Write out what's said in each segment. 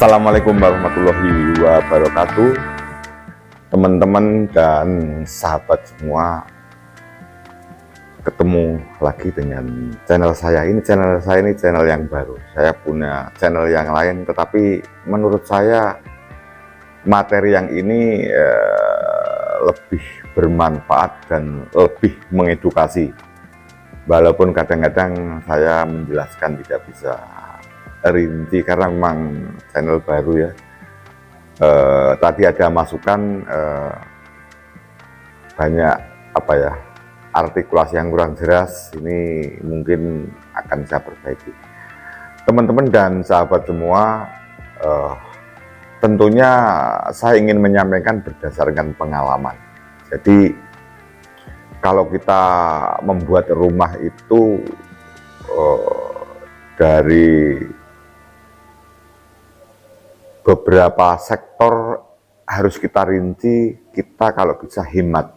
Assalamualaikum warahmatullahi wabarakatuh, teman-teman dan sahabat semua. Ketemu lagi dengan channel saya. Ini channel yang baru. Saya punya channel yang lain, tetapi menurut saya materi yang ini lebih bermanfaat dan lebih mengedukasi. Walaupun kadang-kadang saya menjelaskan tidak bisa rinci karena memang channel baru ya. Tadi ada masukan banyak artikulasi yang kurang jelas, ini mungkin akan saya perbaiki. Teman-teman dan sahabat semua, tentunya saya ingin menyampaikan berdasarkan pengalaman. Jadi kalau kita membuat rumah itu dari beberapa sektor harus kita rinci, kita kalau bisa hemat,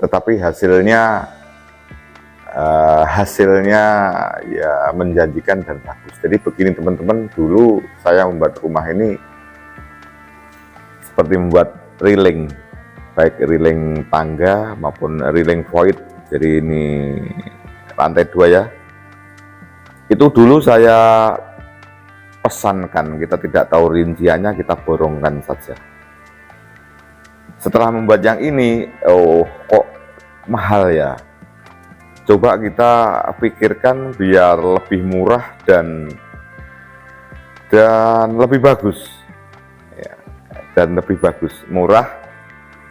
tetapi hasilnya ya menjanjikan dan bagus. Jadi begini teman-teman, dulu saya membuat rumah ini seperti membuat railing, baik railing tangga maupun railing void. Jadi ini lantai 2 ya, itu dulu saya pesankan, kita tidak tahu rinciannya, kita borongkan saja. Setelah membuat yang ini, kok mahal ya, coba kita pikirkan biar lebih murah dan lebih bagus ya, dan lebih bagus. Murah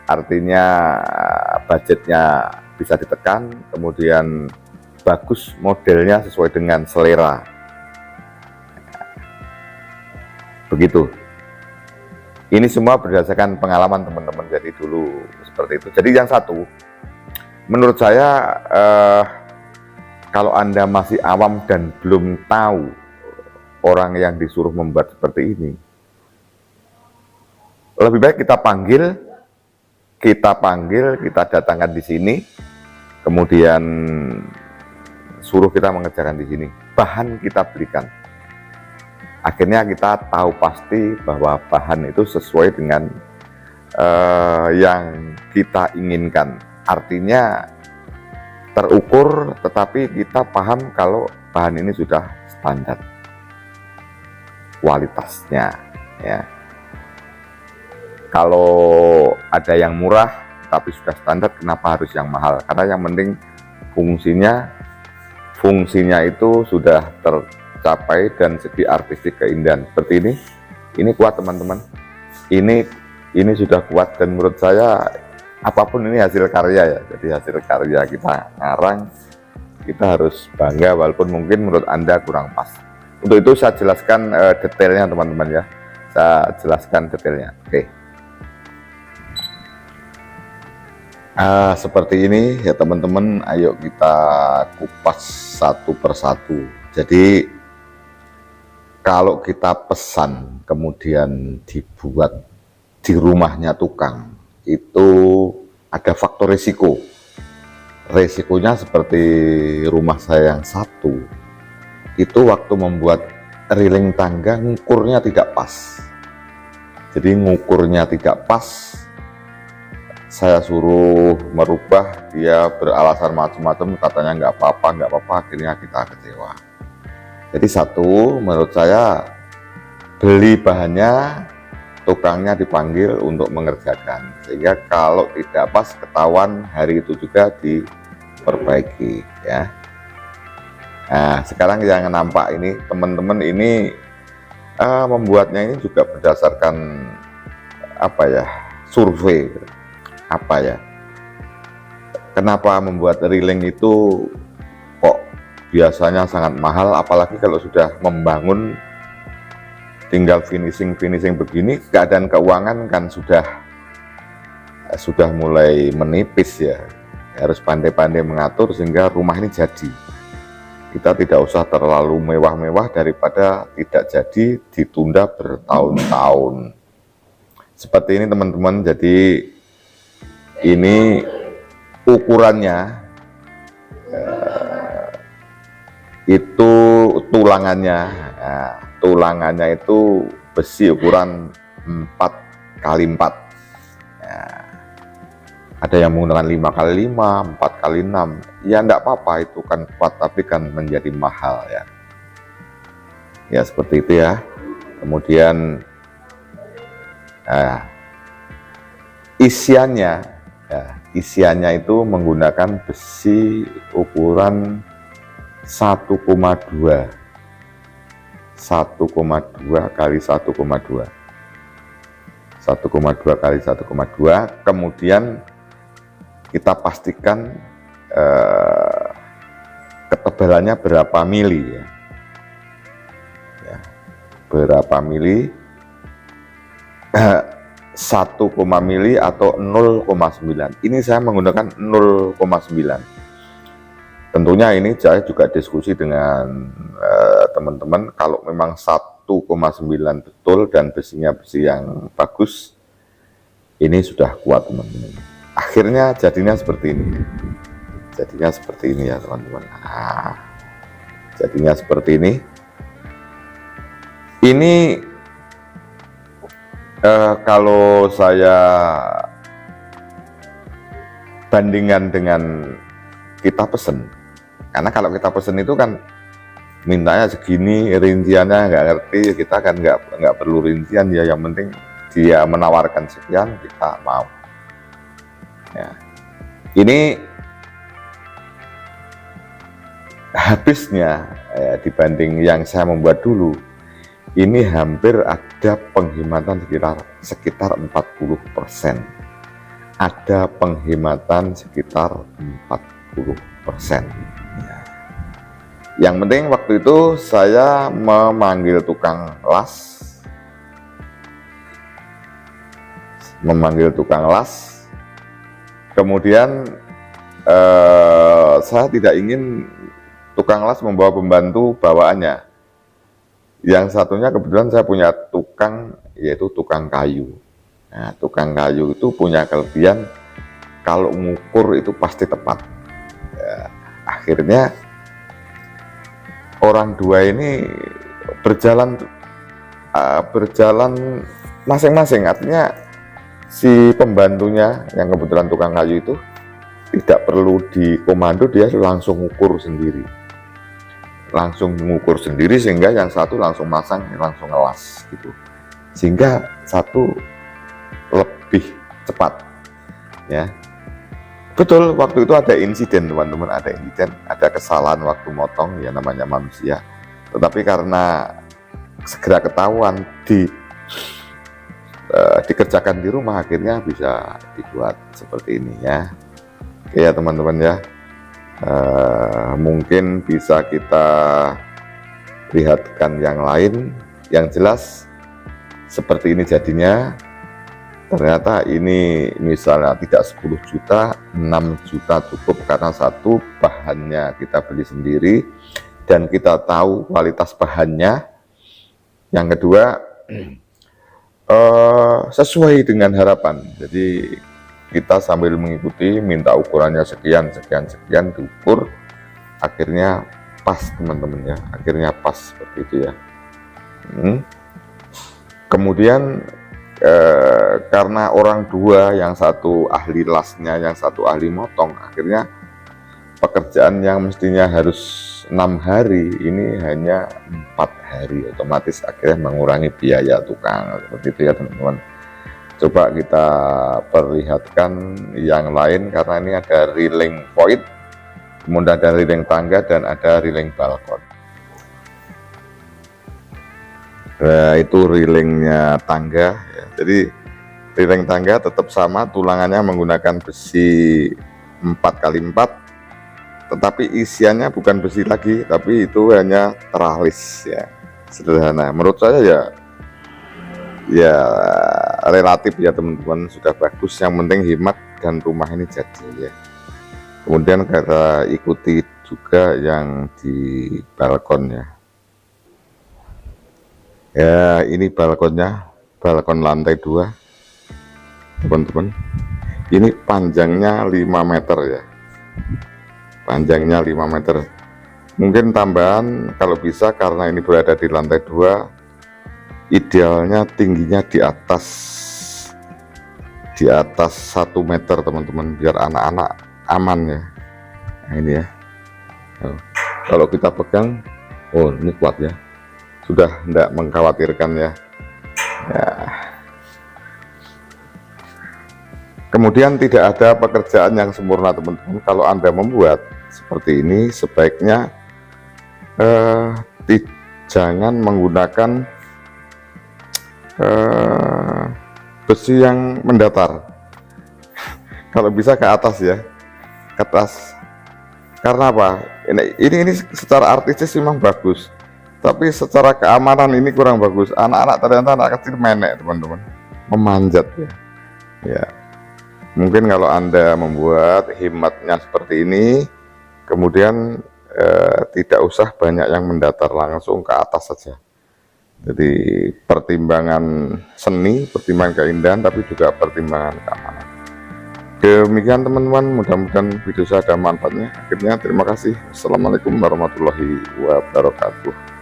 artinya budgetnya bisa ditekan, kemudian bagus, modelnya sesuai dengan selera. Begitu. Ini semua berdasarkan pengalaman teman-teman, jadi dulu seperti itu. Jadi yang satu, menurut saya kalau Anda masih awam dan belum tahu orang yang disuruh membuat seperti ini, lebih baik kita panggil, kita datangkan di sini, kemudian suruh kita mengerjakan di sini. Bahan kita berikan. Akhirnya kita tahu pasti bahwa bahan itu sesuai dengan yang kita inginkan. Artinya terukur, tetapi kita paham kalau bahan ini sudah standar kualitasnya ya. Kalau ada yang murah tapi sudah standar, kenapa harus yang mahal? Karena yang penting fungsinya itu sudah tercapai dan segi artistik keindahan seperti ini kuat teman-teman, ini sudah kuat, dan menurut saya apapun ini hasil karya ya. Jadi hasil karya kita ngarang, kita harus bangga walaupun mungkin menurut Anda kurang pas. Untuk itu saya jelaskan detailnya teman-teman ya, saya jelaskan detailnya. Oke. Seperti ini ya teman-teman, ayo kita kupas satu persatu. Jadi kalau kita pesan kemudian dibuat di rumahnya tukang, itu ada faktor risiko. Risikonya seperti rumah saya yang satu, itu waktu membuat railing tangga ngukurnya tidak pas. Jadi ngukurnya tidak pas, saya suruh merubah, dia beralasan macam-macam, katanya nggak apa-apa, akhirnya kita kecewa. Jadi satu, menurut saya beli bahannya, tukangnya dipanggil untuk mengerjakan, sehingga kalau tidak pas ketahuan, hari itu juga diperbaiki ya. Nah sekarang yang nampak ini teman-teman, ini membuatnya ini juga berdasarkan survei. Kenapa membuat railing itu kok biasanya sangat mahal, apalagi kalau sudah membangun tinggal finishing begini, keadaan keuangan kan sudah mulai menipis ya. Harus pandai-pandai mengatur sehingga rumah ini jadi. Kita tidak usah terlalu mewah-mewah daripada tidak jadi ditunda bertahun-tahun. Seperti ini teman-teman, jadi ini ukurannya itu tulangannya. Nah, tulangannya itu besi ukuran 4 kali 4 ya. Ada yang menggunakan 5 kali 5, 4 kali 6 ya, enggak apa-apa, itu kan kuat tapi kan menjadi mahal ya. Ya seperti itu ya. Kemudian isiannya itu menggunakan besi ukuran 1,2 kali 1,2 kali 1,2. Kemudian kita pastikan ketebalannya berapa mili ya. Berapa mili, 1, mili atau 0,9. Ini saya menggunakan 0,9. Tentunya ini saya juga diskusi dengan teman-teman, kalau memang 1,9 betul dan besinya besi yang bagus, ini sudah kuat teman-teman. Akhirnya jadinya seperti ini. Jadinya seperti ini ya teman-teman. Jadinya seperti ini. Ini kalau saya bandingkan dengan kita pesen, karena kalau kita pesen itu kan mintanya segini, rinciannya nggak ngerti, kita kan nggak perlu rincian ya, yang penting dia menawarkan sekian kita mau ya. Ini habisnya ya, dibanding yang saya membuat dulu, ini hampir ada penghematan sekitar 40%. Ada penghematan sekitar 40%. Ya. Yang penting waktu itu saya memanggil tukang las. Kemudian saya tidak ingin tukang las membawa pembantu bawaannya. Yang satunya kebetulan saya punya tukang, yaitu tukang kayu. Nah, tukang kayu itu punya kelebihan, kalau mengukur itu pasti tepat ya. Akhirnya orang dua ini berjalan masing-masing. Artinya si pembantunya yang kebetulan tukang kayu itu tidak perlu dikomando, dia langsung ukur sendiri, sehingga yang satu langsung masang, langsung ngelas gitu, sehingga satu lebih cepat ya. Betul, waktu itu ada insiden teman-teman, ada kesalahan waktu motong ya, namanya manusia, tetapi karena segera ketahuan dikerjakan di rumah, akhirnya bisa dibuat seperti ini ya. Oke ya teman-teman ya. Mungkin bisa kita lihatkan yang lain. Yang jelas seperti ini jadinya. Ternyata ini misalnya tidak 10 juta, 6 juta cukup, karena satu, bahannya kita beli sendiri dan kita tahu kualitas bahannya. Yang kedua, sesuai dengan harapan. Jadi kita sambil mengikuti, minta ukurannya sekian, diukur, akhirnya pas teman-teman ya, akhirnya pas seperti itu ya. Kemudian karena orang dua, yang satu ahli lasnya, yang satu ahli motong, akhirnya pekerjaan yang mestinya harus 6 hari ini hanya 4 hari, otomatis akhirnya mengurangi biaya tukang seperti itu ya teman-teman. Coba kita perlihatkan yang lain, karena ini ada railing void, kemudian ada railing tangga dan ada railing balkon. Nah, itu railingnya tangga ya. Jadi railing tangga tetap sama, tulangannya menggunakan besi 4 kali 4, tetapi isiannya bukan besi lagi, tapi itu hanya teralis ya, sederhana. Menurut saya ya relatif ya teman-teman, sudah bagus, yang penting hemat dan rumah ini jadi ya. Kemudian kita ikuti juga yang di balkon ya. Ya, ini balkonnya, balkon lantai 2 teman-teman. Ini panjangnya 5 meter ya, panjangnya 5 meter. Mungkin tambahan kalau bisa, karena ini berada di lantai 2, idealnya tingginya di atas 1 meter teman-teman, biar anak-anak aman ya. Nah ini ya, kalau kita pegang, oh ini kuat ya, sudah tidak mengkhawatirkan ya. Kemudian tidak ada pekerjaan yang sempurna teman-teman. Kalau Anda membuat seperti ini, sebaiknya jangan menggunakan besi yang mendatar. Kalau bisa ke atas ya, ke atas. Karena apa? Ini secara artistis memang bagus, tapi secara keamanan ini kurang bagus. Anak-anak, ternyata anak kecil menek teman-teman, memanjat ya. Ya, mungkin kalau Anda membuat himatnya seperti ini, kemudian tidak usah banyak yang mendatar, langsung ke atas saja. Jadi pertimbangan seni, pertimbangan keindahan, tapi juga pertimbangan keamanan. Demikian teman-teman, mudah-mudahan video saya ada manfaatnya. Akhirnya terima kasih. Assalamualaikum warahmatullahi wabarakatuh.